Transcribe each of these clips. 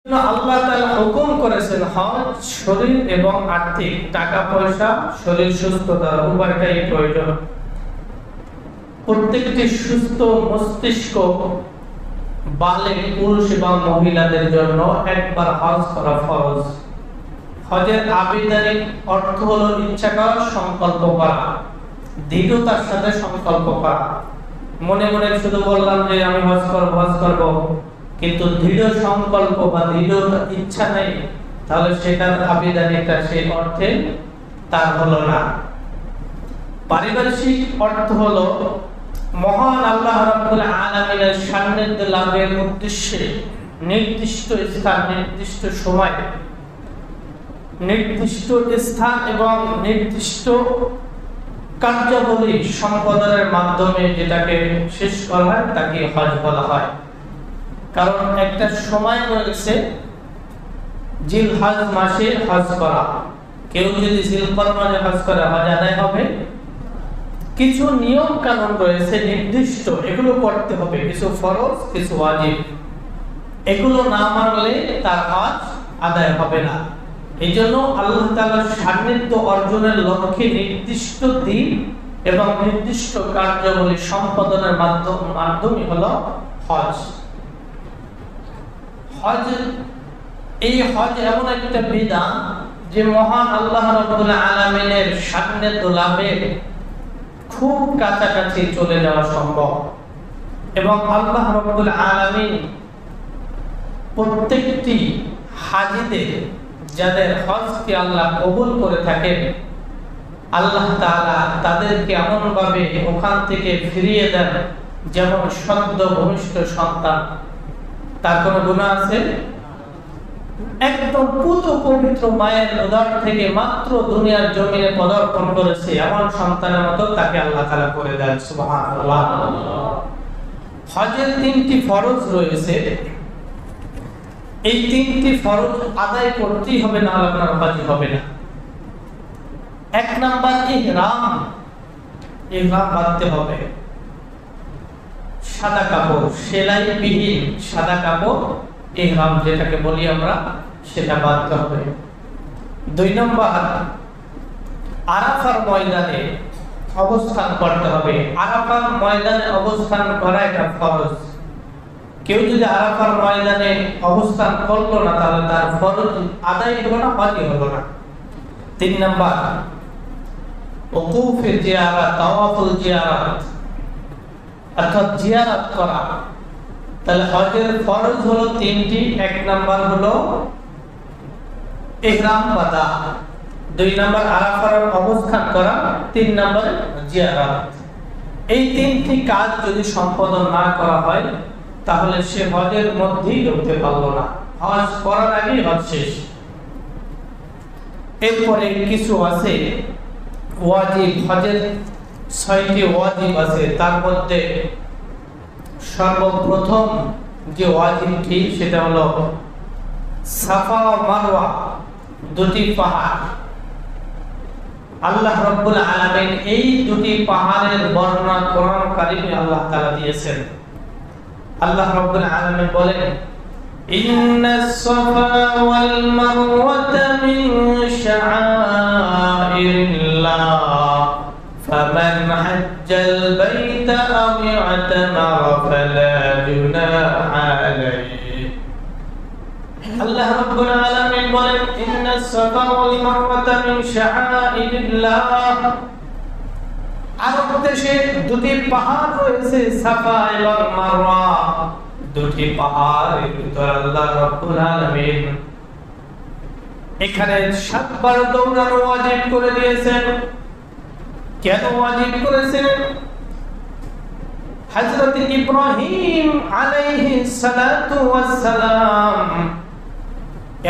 আল্লাহ তাআলা হুকুম করেছেন হজ শরীর এবং আর্থিক, টাকা পয়সা, শরীর সুস্থতা উভয়টাই প্রয়োজন। প্রত্যেকটি সুস্থ মস্তিষ্ক বালেগ পুরুষ এবং মহিলাদের জন্য একবার হজ করা ফরজ। হজের আবিধানিক অর্থ হলো ইচ্ছা করা, সংকল্প করা, দৃঢ়তার সাথে সংকল্প করা। মনে মনে শুধু বললাম যে আমি হজ করব, কিন্তু দৃঢ় সংকল্প বা দৃঢ় ইচ্ছা নেই, তাহলে সেটার আবিধানিকটা সেই অর্থে তার হলো না। পারিভাষিক অর্থ হলো মহান আল্লাহ রাব্বুল আলামিনের সান্নিধ্য লাভের উদ্দেশ্যে নির্দিষ্ট স্থান, নির্দিষ্ট সময়, নির্দিষ্ট স্থান এবং নির্দিষ্ট কার্যাবলী সম্পাদনের মাধ্যমে যেটাকে শেষ করা হয় তাকে হজ বলা হয়। কারণ একটা সময় রয়েছে জিলহজ মাসে হজ করা। কেউ যদি জিলকদ মাসে হজ করে হজ আদায় হবে। কিছু নিয়ম কানুন রয়েছে নির্দিষ্ট, এগুলো করতে হবে, কিছু ফরজ, কিছু ওয়াজিব। এগুলো না মানলে তার হজ আদায় হবে না। এই জন্য আল্লাহ তাআলার সান্নিধ্য অর্জনের লক্ষ্যে নির্দিষ্ট দিন এবং নির্দিষ্ট কার্যাবলী সম্পাদনের মাধ্যমই হলো হজ। এই হজ এমন একটা বিধান যে মহান আল্লাহ রাব্বুল আলামিনের সান্নিধ্য লাভের খুব কাছাকাছি চলে যাওয়া সম্ভব। এবং আল্লাহ রাব্বুল আলামিন প্রত্যেকটি হাজীদের, যাদের হজকে আল্লাহ কবুল করে থাকেন, আল্লাহ তাআলা তাদেরকে এমন ভাবে ওখান থেকে ফিরিয়ে দেন যেমন সদ্য ভূমিষ্ঠ সন্তান। তার কোনো গুনাহ আছে? একদম পুত পবিত্র মায়ের উদর থেকে মাত্র দুনিয়ার জমিনে পদার্পণ করেছে এমন সন্তানের মতো তাকে আল্লাহ তাআলা করে দেন। সুবহানাল্লাহ। হজের 3টি ফরজ রয়েছে। এই 3টি ফরজ আদায় করতেই হবে, না হলে আপনার হজ হবে না। 1 নাম্বার ইহরাম বাঁধতে হবে। সাদা কাপড়, সেলাইবিহীন সাদা কাপড় ইহরাম যেটাকে বলি আমরা, সেটা বাঁধতে হবে। 2 নম্বর আরাফার ময়দানে অবস্থান করতে হবে। আরাফার ময়দানে অবস্থান করা এটা ফরজ। কেউ যদি আরাফার ময়দানে অবস্থান করলো না, তাহলে তার ফরজ আদায় হলো না, হজই হলো না। 3 নম্বর ওকুফে জিয়ারাত, তাওয়াফুল জিয়ারাত, অর্থাৎ জিয়ারত করা। তাহলে হজের ফরজ হলো 3টি। 1 নাম্বার হলো ইহরাম বাঁধা, 2 নাম্বার আরাফার অবস্থান করা, 3 নাম্বার জিয়ারত। এই 3টি কাজ যদি সম্পাদন না করা হয় তাহলে সে হজের মধ্যেই ঢুকতে পারলো না, হজ করার আগেই হজ শেষ। এরপরে কিছু আছে ওয়াজিব। হজের 6টি ওয়াজিব আছে। তার মধ্যে সর্বপ্রথম যে ওয়াজিবটি সেটা হলো সাফা ও মারওয়া, 2টি পাহাড়। আল্লাহ রাব্বুল আলামিন এই 2টি পাহাড়ের বর্ণনা কোরআন কারীমে আল্লাহ তাআলা দিয়েছেন। আল্লাহ রাব্বুল আলামিন বলেন, ইন্নাস সাফা ওয়াল মারওয়াতা মিন শাআইরিল্লাহ فمن حج البيت أو اعتمر فلا جناح عليه। আল্লাহ রাব্বুল আলামিন বলেন, ইন্নাস সাফা ওয়াল মারওয়াতা মিন শাআইরিল্লাহ। আরব দেশে 2টি পাহাড় রয়েছে, সাফা এবং মারওয়া, 2টি পাহাড়। আল্লাহ রাব্বুল আলামিন এখানে 7 বার দৌড়ানো ওয়াজিব করে দিয়েছেন। কেন ওয়াজিব করেছেন? হযরত ইব্রাহিম আলাইহিস সালাতু ওয়াস সালাম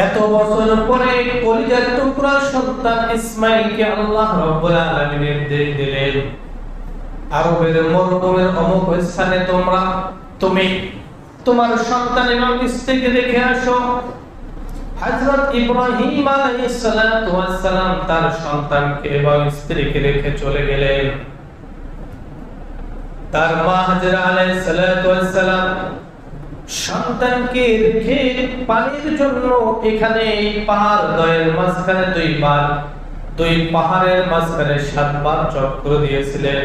এত বছর পরে কলিজার টুকরা সন্তান ইসমাঈলকে আল্লাহ রাব্বুল আলামিন নির্দেশ দিলেন, আরবের মরুভূমির অমুক স্থানে তুমি তোমার সন্তান এবং স্ত্রীকে রেখে আসো। হযরত ইব্রাহিম আলাইহিস সালাতু ওয়াস সালাম তার সন্তানকে এবং স্ত্রীকে রেখে চলে গেলেন। তার মা হাজরা আলাইহিস সালাতু ওয়াস সালাম সন্তানকে রেখে পানির জন্য এখানে পাহাড় দ্বয়ের মাঝখানে দুই পাহাড়ের মাঝখানে 7 বার চক্র দিয়েছিলেন।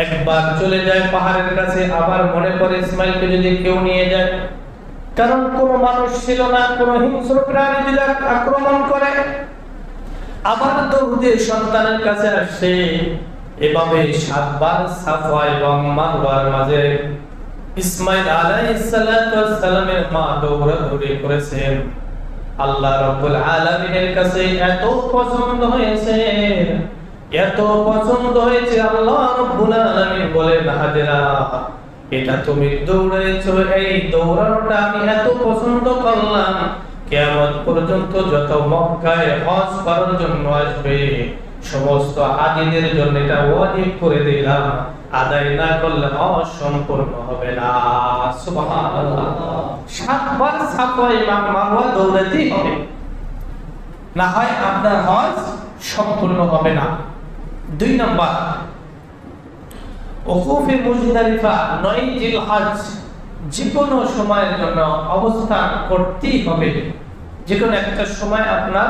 একবার চলে যায় পাহাড়ের কাছে, আবার মনে করে ইসমাইলকে যদি কেউ নিয়ে যায়, কারণ কোন মানুষ ছিল না, কোন হিংস্র প্রাণী যদি আক্রমণ করে। আবার দৌড়ে সন্তানের কাছে আসছে। এভাবে 7 বার সাফা এবং মারওয়ার মাঝে ইসমাইল আলাইহিস সালামের মা দৌড়াদৌড়ি করেছেন। আল্লাহ রাব্বুল আলামিনের কাছে এত পছন্দ হয়েছে, এত পছন্দ হয়েছে, আল্লাহ রাব্বুল আলামিন বলেন, হাজেরা এটা তুমি দৌড়াইছো, এই দৌড়ানোটা আমি এত পছন্দ করলাম, কিয়ামত পর্যন্ত যত মক্কায় হজ করার জন্য আসবে সমস্ত হাজীদের জন্য এটা ওয়াজিব করে দিলাম, আদায় না করলে হজ সম্পূর্ণ হবে না। সুবহানাল্লাহ। 7 বার সাফা এবং মারওয়া দৌড়াতেই হবে, না হয় আপনার হজ সম্পূর্ণ হবে না। 2 নাম্বার, ওকুফে মুজদালিফা 9 জিলহজ যে কোনো সময়ের জন্য অবস্থান করতেই হবে। যে কোনো একটা সময় আপনার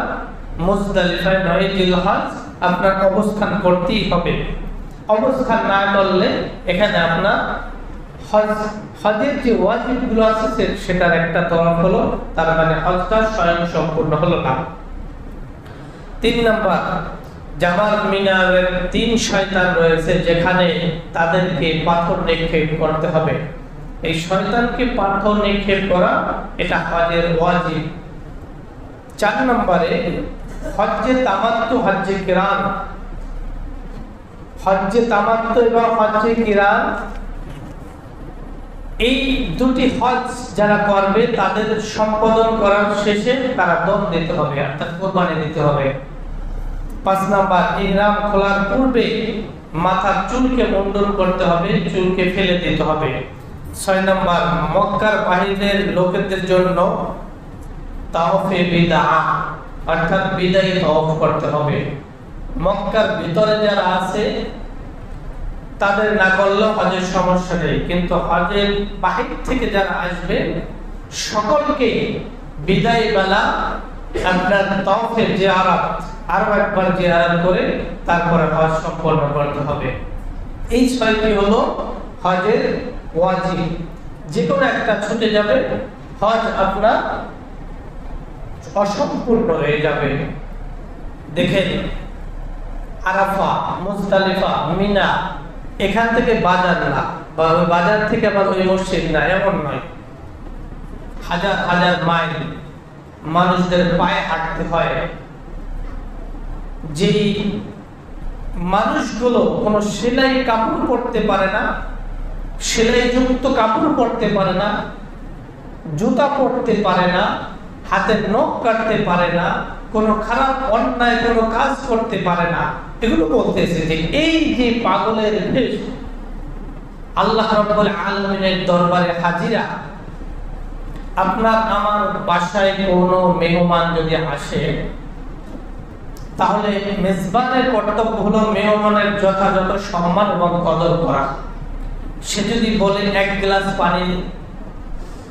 মুজদালিফায় 9 জিলহজ আপনার অবস্থান করতেই হবে। অবস্থান না করলে এখানে আপনার হজের যে ওয়াজিবগুলো আছে সেটার একটা তরফ হলো, তার মানে হজটা স্বয়ং সম্পূর্ণ হলো না। 3 নাম্বার, জামাল মিনারের 3 শয়তান রয়েছে যেখানে তাদেরকে পাথর নিক্ষেপ করতে হবে। এই শয়তানকে পাথর নিক্ষেপ করা এটা হজের ওয়াজিব। 4 নম্বরে হজ্জে তামাত্তু, হজ্জে কিরান। হজ্জে তামাত্তু এবং হজ্জে কিরান এই দুটি হজ যারা করবে তাদের সম্পাদন করার শেষে তারা দম দিতে হবে, অর্থাৎ কুরবানি দিতে হবে। 5 নাম্বার, ইহরাম খোলার পূর্বে মাথার চুলকে মুন্ডন করতে হবে, চুলকে ফেলে দিতে হবে। 6 নাম্বার, মক্কার বাহিরের লোকেদের জন্য তাওফে বিদা, অর্থাৎ বিদায়ী তাওয়াফ করতে হবে। মক্কার ভিতরে যারা আছে তাদের না করলেও হজের সমস্যা নেই, কিন্তু হজের বাহির থেকে যারা আসবে সকলকে বিদায় বেলা আপনার তাওফে জিয়ারত আরো একবার জিয়ারত করে তারপরে হজ সম্পন্ন করতে হবে। এই 6টি হলো হজের ওয়াজিব। যে কোনো একটা ছুটে যাবে, হজ আপনার অসম্পূর্ণ হয়ে যাবে। দেখেন, আরাফা, মুজদালিফা, মিনা, এখান থেকে বাজার না, বা ওই বাজার থেকে আবার ওই মসজিদ না, এমন নয়। হাজার হাজার মাইল মানুষদের পায়ে হাঁটতে হয়। যে মানুষগুলো কোনো সেলাই কাপড় পরতে পারে না, সেলাইযুক্ত কাপড় পরতে পারে না, জুতা পরতে পারে না, হাতের নখ কাটতে পারে না, কোনো খারাপ অন্যায় কোনো কাজ করতে পারে না, এগুলো বলতেছে যে এই যে পাগলের বেশ আল্লাহ রাব্বুল আলামিনের দরবারে হাজিরা। আপনার আমার বাসায় কোনো মেহমান যদি আসে, তাহলে মেজবানের কর্তব্য হলো মেহমানের যথাযথ সম্মান এবং কদর করা। সে যদি বলে 1 গ্লাস পানি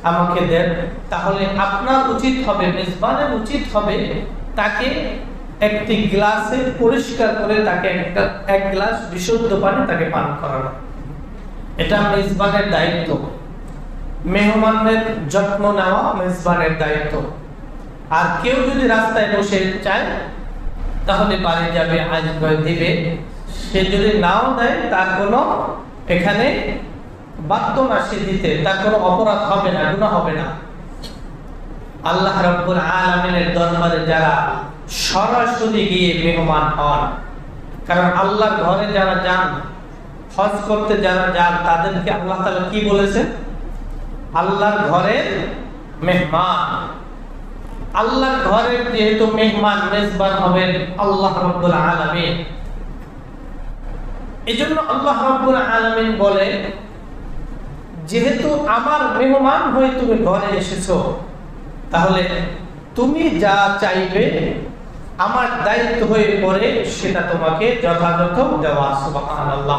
আমাকে দেন, তাহলে আপনার উচিত হবে, মেজবানের উচিত হবে তাকে একটি গ্লাসে পরিষ্কার করে তাকে 1 গ্লাস বিশুদ্ধ পানি তাকে পান করানো। এটা মেজবানের দায়িত্ব। মেহমানের যত্ন নেওয়া মেজবানের দায়িত্ব। আর কেউ যদি রাস্তায় বসে চায় তাহলে বাড়ি যাবে, আসবে, দিবে। সে যদি নাও দেয় তার কোনো এখানে বাধ্য না সে দিতে, তার কোনো অপরাধ হবে না, গুনাহ হবে না। আল্লাহ রাব্বুল আলামিনের দরবারে যারা সরাসরি গিয়ে মেহমান হন, কারণ আল্লাহর ঘরে যারা যান, হজ করতে যারা যান, তাদেরকে আল্লাহ তাআলা কি বলেছেন? আল্লাহর ঘরের মেহমান। আল্লাহর ঘরের যেহেতু মেহমান, মেজবান হবেন আল্লাহ রাব্বুল আলামিন। এজন্য আল্লাহ রাব্বুল আলামিন বলে, যেহেতু আমার মেহমান হয়ে তুমি ঘরে এসেছো, তাহলে তুমি যা চাইবে আমার দায়িত্ব হয়ে পড়ে সেটা তোমাকে যথাযথ দেওয়া। সুবহানাল্লাহ।